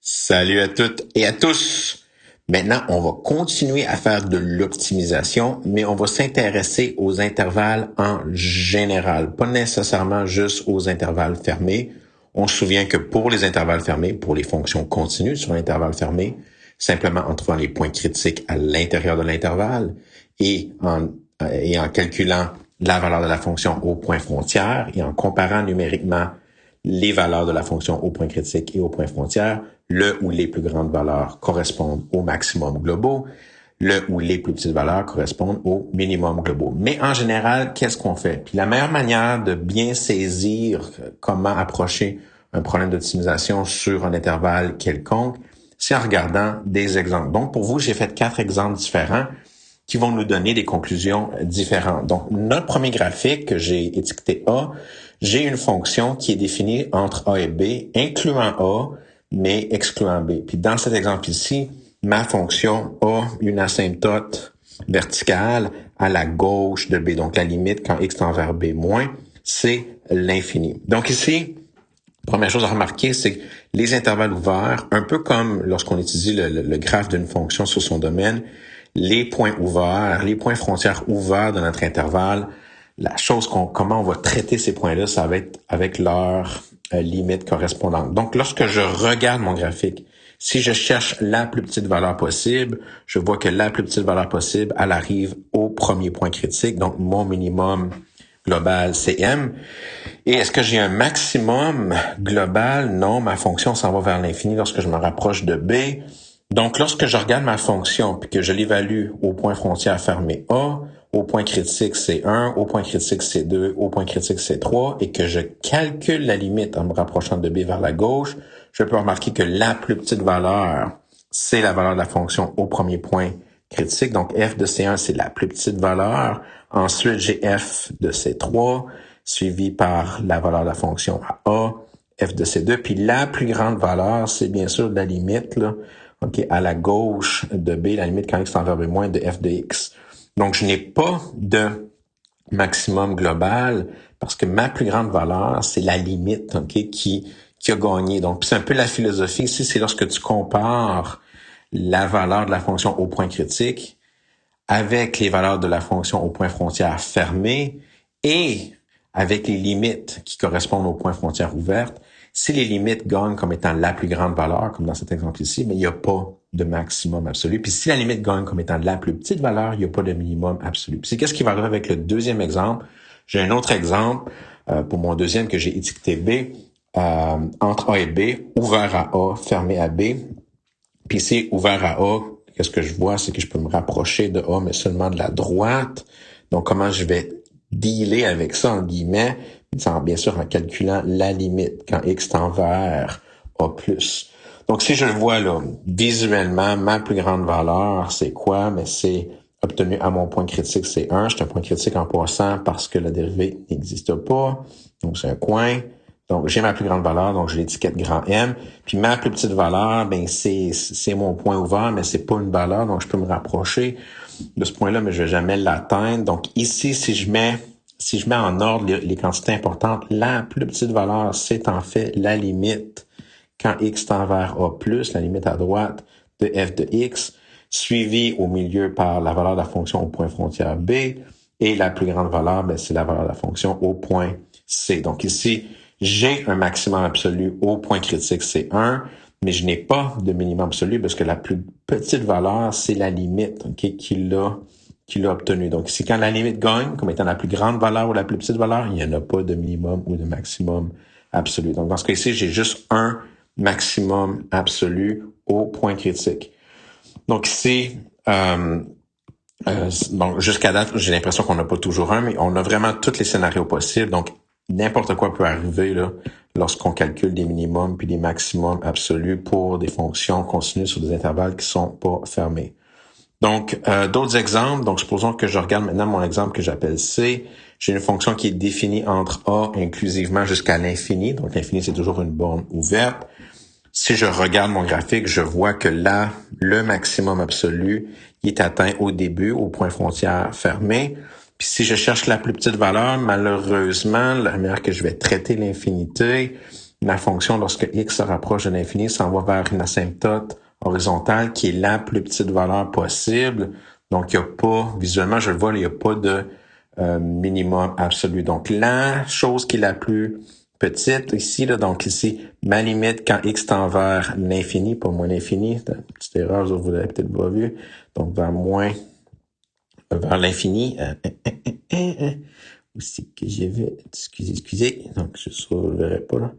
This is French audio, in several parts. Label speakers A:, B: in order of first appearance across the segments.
A: Salut à toutes et à tous. Maintenant, on va continuer à faire de l'optimisation, mais on va s'intéresser aux intervalles en général, pas nécessairement juste aux intervalles fermés. On se souvient que pour les intervalles fermés, pour les fonctions continues sur l'intervalle fermé, simplement en trouvant les points critiques à l'intérieur de l'intervalle et en calculant la valeur de la fonction au point frontière et en comparant numériquement les valeurs de la fonction au point critique et au point frontière, le ou les plus grandes valeurs correspondent au maximum globaux, le ou les plus petites valeurs correspondent au minimum globaux. Mais en général, qu'est-ce qu'on fait? Puis la meilleure manière de bien saisir comment approcher un problème d'optimisation sur un intervalle quelconque, c'est en regardant des exemples. Donc, pour vous, j'ai fait 4 exemples différents qui vont nous donner des conclusions différentes. Donc, notre premier graphique que j'ai étiqueté A, j'ai une fonction qui est définie entre A et B, incluant A, mais excluant B. Puis dans cet exemple ici, ma fonction a une asymptote verticale à la gauche de B. Donc, la limite quand x tend vers B moins, c'est l'infini. Donc ici, première chose à remarquer, c'est que les intervalles ouverts, un peu comme lorsqu'on étudie le graphe d'une fonction sur son domaine, les points ouverts, les points frontières ouverts de notre intervalle, la chose comment on va traiter ces points-là, ça va être avec leur limite correspondante. Donc, lorsque je regarde mon graphique, si je cherche la plus petite valeur possible, je vois que la plus petite valeur possible, elle arrive au premier point critique, donc mon minimum global, c'est M. Et est-ce que j'ai un maximum global? Non, ma fonction s'en va vers l'infini lorsque je me rapproche de B. Donc, lorsque je regarde ma fonction puis que je l'évalue au point frontière fermé A, au point critique c'est 1, au point critique c'est 2, au point critique c'est 3, et que je calcule la limite en me rapprochant de B vers la gauche, je peux remarquer que la plus petite valeur, c'est la valeur de la fonction au premier point critique. Donc, f de C1, c'est la plus petite valeur. Ensuite, j'ai f de C3, suivi par la valeur de la fonction à A, f de C2. Puis la plus grande valeur, c'est bien sûr la limite, là, à la gauche de B, la limite quand x tend vers B moins de f de x. Donc, je n'ai pas de maximum global parce que ma plus grande valeur, c'est la limite qui a gagné. Donc, c'est un peu la philosophie ici, c'est lorsque tu compares la valeur de la fonction au point critique avec les valeurs de la fonction au point frontière fermé et avec les limites qui correspondent au point frontière ouverte. Si les limites gagnent comme étant la plus grande valeur, comme dans cet exemple ici, mais il n'y a pas de maximum absolu. Puis si la limite gagne comme étant la plus petite valeur, il n'y a pas de minimum absolu. Puis c'est qu'est-ce qui va arriver avec le deuxième exemple? J'ai un autre exemple pour mon deuxième que j'ai étiqueté B, entre A et B, ouvert à A, fermé à B. Puis c'est ouvert à A, qu'est-ce que je vois, c'est que je peux me rapprocher de A, mais seulement de la droite. Donc, comment je vais dealer avec ça, en guillemets, bien sûr en calculant la limite quand x tend vers A+. Donc, si je le vois là, visuellement, ma plus grande valeur, c'est quoi? Mais c'est obtenu à mon point critique, c'est 1. C'est un point critique en passant parce que la dérivée n'existe pas. Donc, c'est un coin. Donc, j'ai ma plus grande valeur, donc je l'étiquette grand M. Puis ma plus petite valeur, ben c'est mon point ouvert, mais c'est pas une valeur, donc je peux me rapprocher de ce point-là, mais je vais jamais l'atteindre. Donc ici, si je mets en ordre les quantités importantes, la plus petite valeur, c'est en fait la limite quand x tend vers A+, la limite à droite de f de x, suivie au milieu par la valeur de la fonction au point frontière B, et la plus grande valeur, ben c'est la valeur de la fonction au point C. Donc ici, j'ai un maximum absolu au point critique, c'est 1, mais je n'ai pas de minimum absolu parce que la plus petite valeur, c'est la limite qu'il a obtenue. Donc ici, quand la limite gagne comme étant la plus grande valeur ou la plus petite valeur, il n'y en a pas de minimum ou de maximum absolu. Donc dans ce cas-ci, j'ai juste un maximum absolu au point critique. Donc ici, bon, jusqu'à date, j'ai l'impression qu'on n'a pas toujours un, mais on a vraiment tous les scénarios possibles. Donc, n'importe quoi peut arriver là lorsqu'on calcule des minimums puis des maximums absolus pour des fonctions continues sur des intervalles qui sont pas fermés. Donc, d'autres exemples. Donc, supposons que je regarde maintenant mon exemple que j'appelle C. J'ai une fonction qui est définie entre A inclusivement jusqu'à l'infini. Donc, l'infini, c'est toujours une borne ouverte. Si je regarde mon graphique, je vois que là, le maximum absolu il est atteint au début, au point frontière fermé. Puis si je cherche la plus petite valeur, malheureusement, la manière que je vais traiter l'infinité, la fonction, lorsque x se rapproche de l'infini, s'en va vers une asymptote horizontale qui est la plus petite valeur possible. Donc, il n'y a pas, visuellement, je le vois, il n'y a pas de minimum absolu. Donc, la chose qui est la plus petite ici, là, donc ici, ma limite quand x tend vers l'infini, pas moins l'infini, c'est une petite erreur, vous l'avez peut-être pas vu, donc vers l'infini, aussi que j'avais, excusez, donc je ne verrai pas là.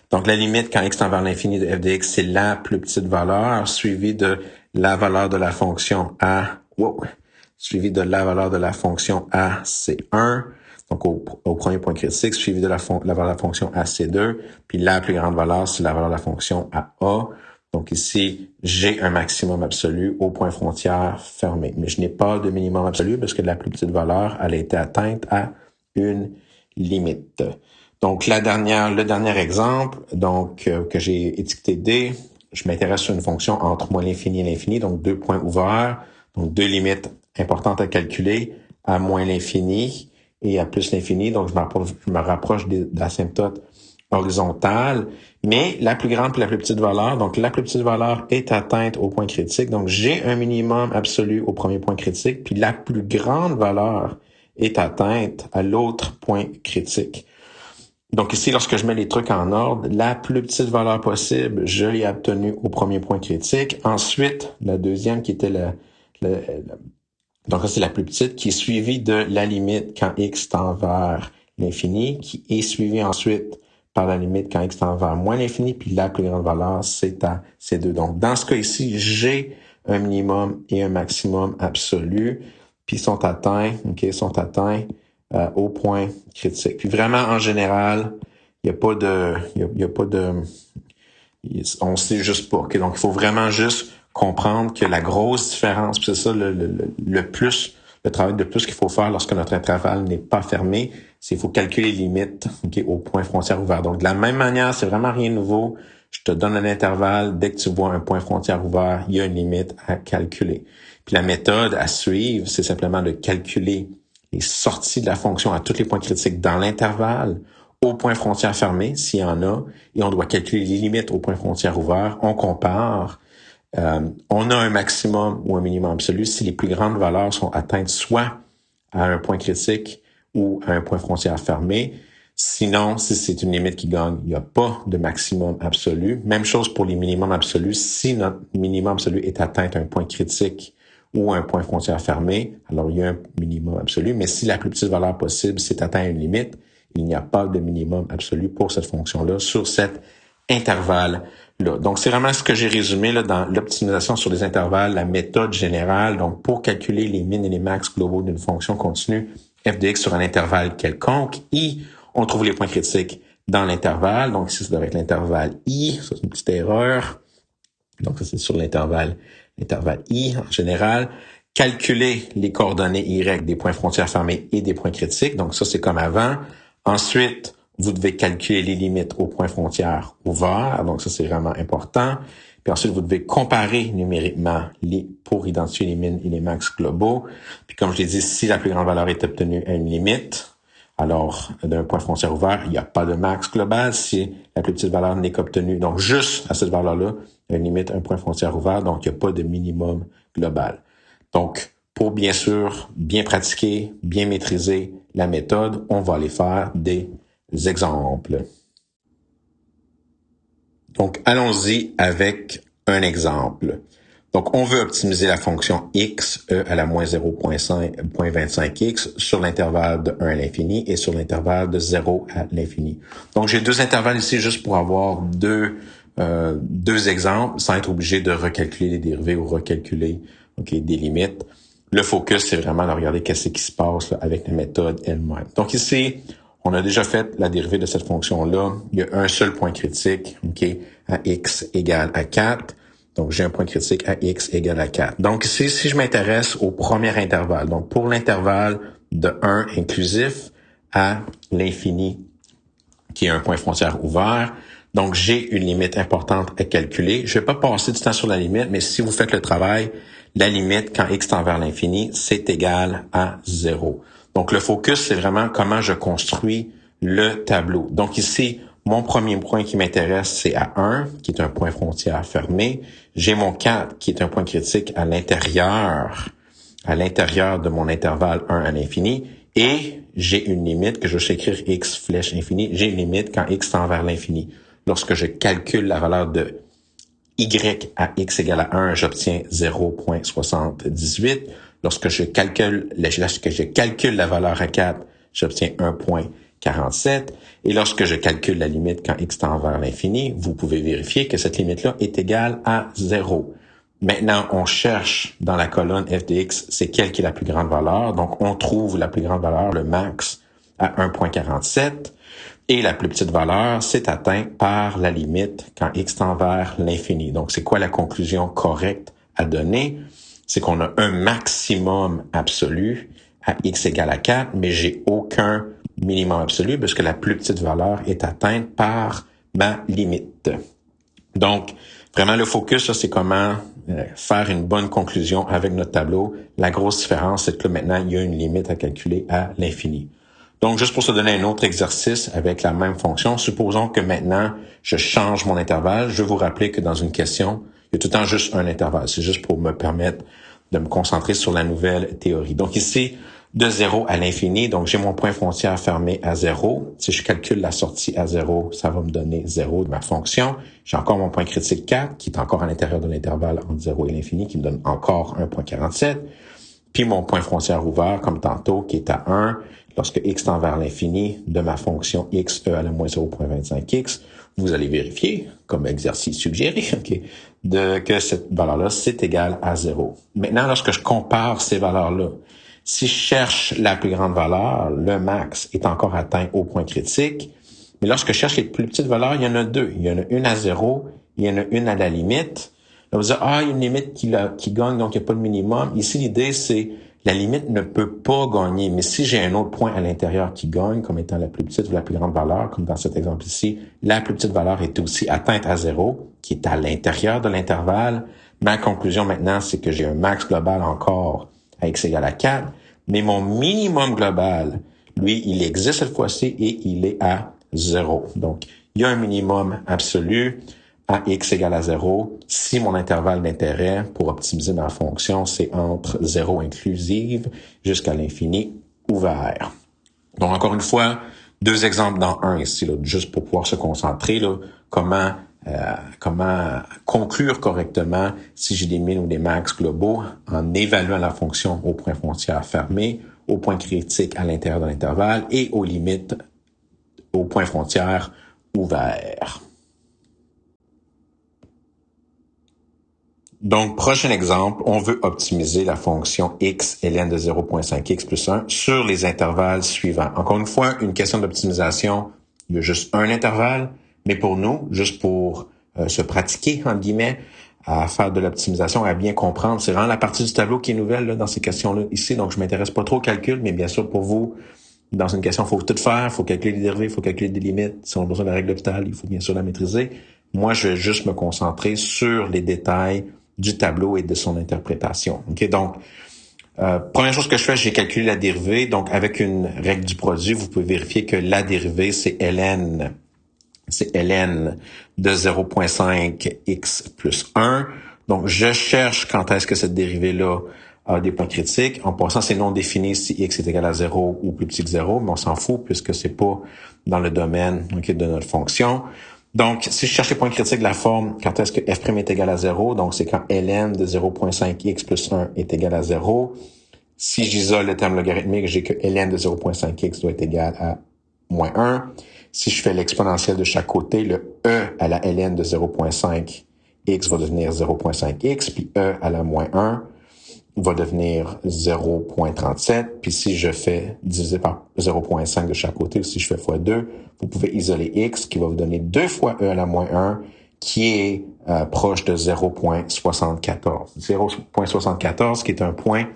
A: Donc la limite quand x tend vers l'infini de f de x, c'est la plus petite valeur, suivie de la valeur de la fonction suivi de la valeur de la fonction a, c'est 1, donc au premier point critique, suivi de la valeur de la fonction a, c'est 2, puis la plus grande valeur, c'est la valeur de la fonction a. Donc ici, j'ai un maximum absolu au point frontière fermé. Mais je n'ai pas de minimum absolu parce que la plus petite valeur, elle a été atteinte à une limite. Donc le dernier exemple, donc que j'ai étiqueté D, je m'intéresse sur une fonction entre moins l'infini et l'infini, donc 2 points ouverts, donc 2 limites importantes à calculer, à moins l'infini et à plus l'infini. Donc je me rapproche de l'asymptote horizontale, mais la plus grande et la plus petite valeur, donc la plus petite valeur est atteinte au point critique, donc j'ai un minimum absolu au premier point critique, puis la plus grande valeur est atteinte à l'autre point critique. Donc ici, lorsque je mets les trucs en ordre, la plus petite valeur possible, je l'ai obtenue au premier point critique. Ensuite, la deuxième qui était donc ça c'est la plus petite, qui est suivie de la limite quand x tend vers l'infini, qui est suivie ensuite par la limite quand x tend vers moins l'infini, puis la plus grande valeur, c'est à ces deux. Donc dans ce cas ici, j'ai un minimum et un maximum absolu, puis sont atteints au point critique. Puis vraiment, en général, il y a pas de, on sait juste pas. Okay? Donc, il faut vraiment juste comprendre que la grosse différence, puis c'est ça le travail de plus qu'il faut faire lorsque notre intervalle n'est pas fermé, c'est qu'il faut calculer les limites au point frontière ouvert. Donc, de la même manière, c'est vraiment rien de nouveau. Je te donne un intervalle. Dès que tu vois un point frontière ouvert, il y a une limite à calculer. Puis la méthode à suivre, c'est simplement de calculer les sorties de la fonction à tous les points critiques dans l'intervalle, au point frontière fermé, s'il y en a, et on doit calculer les limites au point frontière ouvert. On compare. On a un maximum ou un minimum absolu si les plus grandes valeurs sont atteintes soit à un point critique ou à un point frontière fermé. Sinon, si c'est une limite qui gagne, il n'y a pas de maximum absolu. Même chose pour les minimums absolus. Si notre minimum absolu est atteint à un point critique ou un point frontière fermé, alors il y a un minimum absolu. Mais si la plus petite valeur possible, c'est atteint une limite, il n'y a pas de minimum absolu pour cette fonction-là sur cet intervalle-là. Donc, c'est vraiment ce que j'ai résumé là, dans l'optimisation sur les intervalles, la méthode générale. Donc, pour calculer les min et les max globaux d'une fonction continue f de x sur un intervalle quelconque, on trouve les points critiques dans l'intervalle. Donc, ici, ça doit être l'intervalle i. Ça, c'est une petite erreur. Donc, ça, c'est sur l'intervalle i en général. Calculer les coordonnées y des points frontières fermés et des points critiques. Donc, ça, c'est comme avant. Ensuite, vous devez calculer les limites aux points frontières ouverts. Donc, ça, c'est vraiment important. Puis ensuite, vous devez comparer numériquement pour identifier les min et les max globaux. Puis comme je l'ai dit, si la plus grande valeur est obtenue à une limite, alors d'un point frontière ouvert, il n'y a pas de max global. Si la plus petite valeur n'est qu'obtenue, donc juste à cette valeur-là, une limite, un point frontière ouvert, donc il n'y a pas de minimum global. Donc, pour bien sûr bien pratiquer, bien maîtriser la méthode, on va aller faire des exemples. Donc, allons-y avec un exemple. Donc, on veut optimiser la fonction x à la moins 0.25x sur l'intervalle de 1 à l'infini et sur l'intervalle de 0 à l'infini. Donc, j'ai deux intervalles ici juste pour avoir deux exemples sans être obligé de recalculer les dérivés ou recalculer des limites. Le focus, c'est vraiment de regarder qu'est-ce qui se passe là, avec la méthode elle-même. Donc ici, on a déjà fait la dérivée de cette fonction-là. Il y a un seul point critique, à x égale à 4. Donc, j'ai un point critique à x égale à 4. Donc ici, si je m'intéresse au premier intervalle, donc pour l'intervalle de 1 inclusif à l'infini, qui est un point frontière ouvert, donc j'ai une limite importante à calculer. Je vais pas passer du temps sur la limite, mais si vous faites le travail, la limite, quand x tend vers l'infini, c'est égal à 0. Donc, le focus, c'est vraiment comment je construis le tableau. Donc, ici, Mon premier point qui m'intéresse, c'est à 1, qui est un point frontière fermé. J'ai mon 4, qui est un point critique à l'intérieur de mon intervalle 1 à l'infini. Et j'ai une limite que je vais écrire x flèche infinie. J'ai une limite quand x tend vers l'infini. Lorsque je calcule la valeur de y à x égale à 1, j'obtiens 0,78. Lorsque je calcule la valeur à 4, j'obtiens 1,47. Et lorsque je calcule la limite quand x tend vers l'infini, vous pouvez vérifier que cette limite-là est égale à 0. Maintenant, on cherche dans la colonne f de x, c'est quelle qui est la plus grande valeur. Donc, on trouve la plus grande valeur, le max, à 1,47. Et la plus petite valeur, c'est atteint par la limite quand x tend vers l'infini. Donc, c'est quoi la conclusion correcte à donner? C'est qu'on a un maximum absolu à x égale à 4, mais j'ai aucun minimum absolu parce que la plus petite valeur est atteinte par ma limite. Donc, vraiment, le focus, ça, c'est comment faire une bonne conclusion avec notre tableau. La grosse différence, c'est que là, maintenant, il y a une limite à calculer à l'infini. Donc, juste pour se donner un autre exercice avec la même fonction, supposons que maintenant, je change mon intervalle. Je vais vous rappeler que dans une question, il y a tout le temps juste un intervalle. C'est juste pour me permettre de me concentrer sur la nouvelle théorie. Donc ici, de 0 à l'infini, donc j'ai mon point frontière fermé à 0. Si je calcule la sortie à 0, ça va me donner 0 de ma fonction. J'ai encore mon point critique 4, qui est encore à l'intérieur de l'intervalle entre 0 et l'infini, qui me donne encore 1,47. Puis mon point frontière ouvert, comme tantôt, qui est à 1, lorsque x tend vers l'infini de ma fonction x e à la moins 0,25x, vous allez vérifier, comme exercice suggéré, que cette valeur-là, c'est égal à 0. Maintenant, lorsque je compare ces valeurs-là, si je cherche la plus grande valeur, le max est encore atteint au point critique. Mais lorsque je cherche les plus petites valeurs, il y en a deux. Il y en a une à 0, il y en a une à la limite. Là, vous dites, il y a une limite qui gagne, donc il n'y a pas de minimum. Ici, l'idée, c'est la limite ne peut pas gagner. Mais si j'ai un autre point à l'intérieur qui gagne, comme étant la plus petite ou la plus grande valeur, comme dans cet exemple ici, la plus petite valeur est aussi atteinte à 0, qui est à l'intérieur de l'intervalle. Ma conclusion maintenant, c'est que j'ai un max global encore à x égale à 4, mais mon minimum global, lui, il existe cette fois-ci et il est à 0. Donc, il y a un minimum absolu à x égale à 0 si mon intervalle d'intérêt pour optimiser ma fonction, c'est entre 0 inclusive jusqu'à l'infini ouvert. Donc, encore une fois, deux exemples dans un ici, là, juste pour pouvoir se concentrer, là, comment conclure correctement si j'ai des min ou des max globaux en évaluant la fonction au point frontière fermé, au point critique à l'intérieur de l'intervalle et aux limites au point frontière ouvert. Donc, prochain exemple, on veut optimiser la fonction x ln de 0,5x plus 1 sur les intervalles suivants. Encore une fois, une question d'optimisation, il y a juste un intervalle, mais pour nous, juste pour se pratiquer, entre guillemets, à faire de l'optimisation, à bien comprendre, c'est vraiment la partie du tableau qui est nouvelle là, dans ces questions-là ici, donc je m'intéresse pas trop au calcul, mais bien sûr, pour vous, dans une question, il faut tout faire, il faut calculer les dérivés, il faut calculer des limites. Si on a besoin de la règle d'Hopital, il faut bien sûr la maîtriser. Moi, je vais juste me concentrer sur les détails du tableau et de son interprétation. Ok, donc, première chose que je fais, j'ai calculé la dérivée. Donc, avec une règle du produit, vous pouvez vérifier que la dérivée, c'est ln de 0,5x plus 1. Donc, je cherche quand est-ce que cette dérivée-là a des points critiques. En passant, c'est non défini si x est égal à 0 ou plus petit que 0, mais on s'en fout puisque c'est pas dans le domaine de notre fonction. Donc, si je cherche les points critiques de la forme, quand est-ce que f' est égal à 0, donc c'est quand ln de 0,5x plus 1 est égal à 0. Si j'isole le terme logarithmique, j'ai que ln de 0,5x doit être égal à moins 1. Si je fais l'exponentielle de chaque côté, le e à la ln de 0,5x va devenir 0,5x, puis e à la moins 1 va devenir 0,37. Puis si je fais diviser par 0,5 de chaque côté, ou si je fais fois 2, vous pouvez isoler x, qui va vous donner 2 fois e à la moins 1, qui est proche de 0,74. 0,74, qui est un point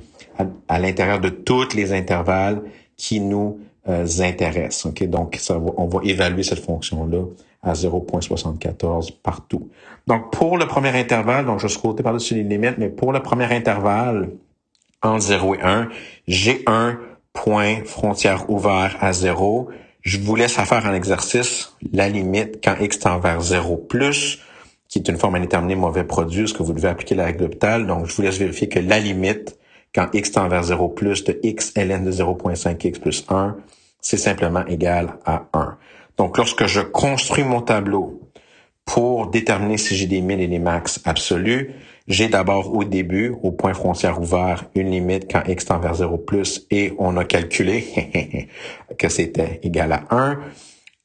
A: à l'intérieur de tous les intervalles qui nous intéressent. Okay? Donc, on va évaluer cette fonction-là à 0,74 partout. Donc, pour le premier intervalle, donc je vais sauter par-dessus les limites, mais pour le premier intervalle, entre 0 et 1, j'ai un point frontière ouvert à 0. Je vous laisse à faire un exercice, la limite quand x tend vers 0 plus, qui est une forme indéterminée mauvais produit, ce que vous devez appliquer la règle d'Hopital. Donc, je vous laisse vérifier que la limite quand x tend vers 0 plus de x ln de 0.5x plus 1, c'est simplement égal à 1. Donc, lorsque je construis mon tableau pour déterminer si j'ai des min et des max absolus, j'ai d'abord au début, au point frontière ouvert, une limite quand x tend vers 0 plus et on a calculé que c'était égal à 1.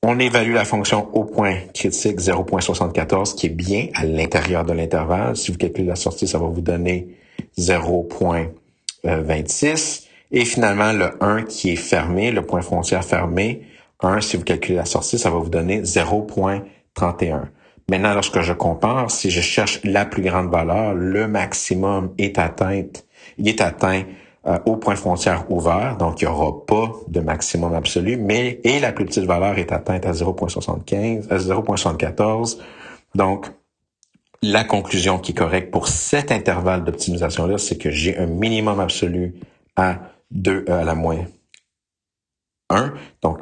A: On évalue la fonction au point critique 0.74 qui est bien à l'intérieur de l'intervalle. Si vous calculez la sortie, ça va vous donner 0.26. Et finalement, le 1 qui est fermé, le point frontière fermé, 1, si vous calculez la sortie, ça va vous donner 0.31. Maintenant, lorsque je compare, si je cherche la plus grande valeur, le maximum est atteint au point frontière ouvert, donc il n'y aura pas de maximum absolu, et la plus petite valeur est atteinte à 0.74. Donc, la conclusion qui est correcte pour cet intervalle d'optimisation-là, c'est que j'ai un minimum absolu à 2 à la moins 1, donc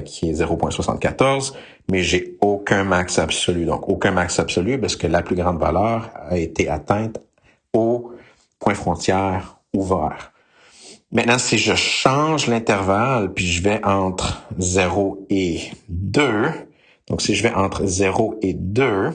A: qui est 0.74, mais j'ai aucun max absolu. Donc, aucun max absolu parce que la plus grande valeur a été atteinte au point frontière ouvert. Maintenant, si je change l'intervalle, puis je vais entre 0 et 2, donc si je vais entre 0 et 2,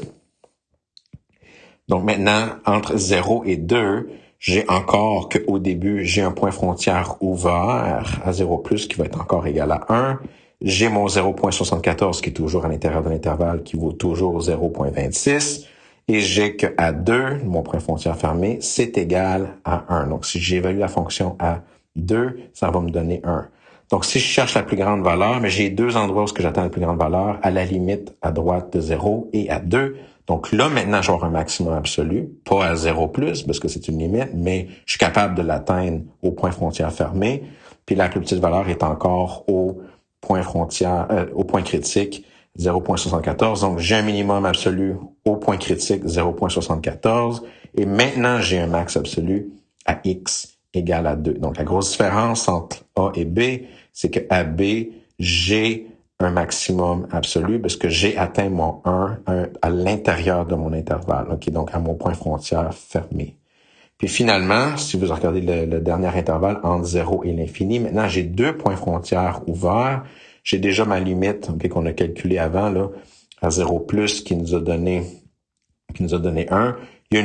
A: donc maintenant, entre 0 et 2, j'ai encore qu'au début, j'ai un point frontière ouvert à 0 plus qui va être encore égal à 1. J'ai mon 0.74 qui est toujours à l'intérieur de l'intervalle qui vaut toujours 0.26. Et j'ai qu'à 2, mon point frontière fermé, c'est égal à 1. Donc, si j'évalue la fonction à 2, ça va me donner 1. Donc, si je cherche la plus grande valeur, mais j'ai deux endroits où j'attends la plus grande valeur, à la limite à droite de 0 et à 2. Donc là, maintenant, je vais avoir un maximum absolu, pas à 0 plus, parce que c'est une limite, mais je suis capable de l'atteindre au point frontière fermé. Puis la plus petite valeur est encore au point critique, 0.74. Donc, j'ai un minimum absolu au point critique, 0.74. Et maintenant, j'ai un max absolu à x égale à 2. Donc, la grosse différence entre A et B, c'est que à B, j'ai un maximum absolu parce que j'ai atteint mon 1 à l'intérieur de mon intervalle, okay? Donc à mon point frontière fermé. Puis finalement, si vous regardez le dernier intervalle entre 0 et l'infini, maintenant j'ai deux points frontières ouverts. J'ai déjà ma limite qu'on a calculée avant là, à 0 plus qui nous a donné 1. Il y a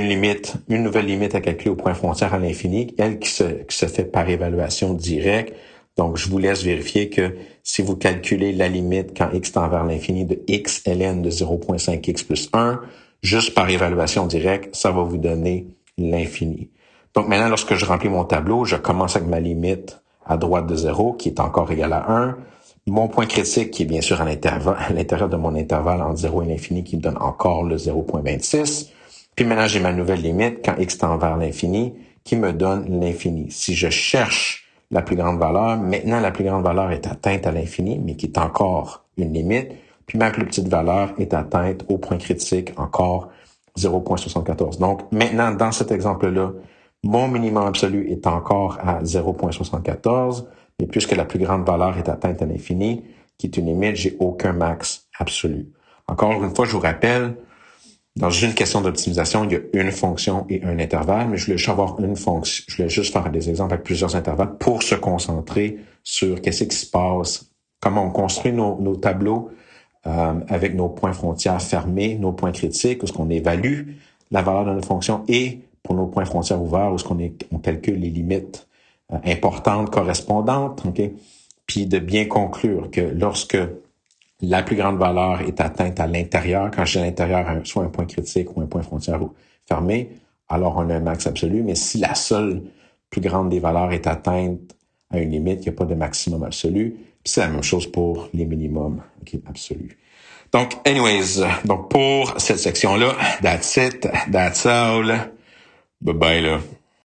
A: une nouvelle limite à calculer au point frontière à l'infini, elle qui se fait par évaluation directe. Donc, je vous laisse vérifier que si vous calculez la limite quand x tend vers l'infini de x ln de 0.5x plus 1, juste par évaluation directe, ça va vous donner l'infini. Donc, maintenant, lorsque je remplis mon tableau, je commence avec ma limite à droite de 0, qui est encore égale à 1. Mon point critique, qui est bien sûr à l'intérieur de mon intervalle entre 0 et l'infini, qui me donne encore le 0.26. Puis maintenant, j'ai ma nouvelle limite quand x tend vers l'infini, qui me donne l'infini. Si je cherche la plus grande valeur, maintenant la plus grande valeur est atteinte à l'infini, mais qui est encore une limite. Puis ma plus petite valeur est atteinte au point critique, encore 0.74. Donc maintenant, dans cet exemple-là, mon minimum absolu est encore à 0.74, mais puisque la plus grande valeur est atteinte à l'infini, qui est une limite, j'ai aucun max absolu. Encore une fois, je vous rappelle, dans une question d'optimisation, il y a une fonction et un intervalle, mais je voulais juste avoir une fonction. Je voulais juste faire des exemples avec plusieurs intervalles pour se concentrer sur qu'est-ce qui se passe, comment on construit nos tableaux avec nos points frontières fermés, nos points critiques, où est-ce qu'on évalue la valeur de notre fonction, et pour nos points frontières ouverts, où est-ce on calcule les limites importantes correspondantes, ok? Puis de bien conclure que lorsque la plus grande valeur est atteinte à l'intérieur. Quand je dis à l'intérieur, soit un point critique ou un point frontière fermé, alors on a un max absolu. Mais si la seule plus grande des valeurs est atteinte à une limite, il n'y a pas de maximum absolu. Puis c'est la même chose pour les minimums absolus. Donc, donc pour cette section-là, that's it, that's all. Bye bye là.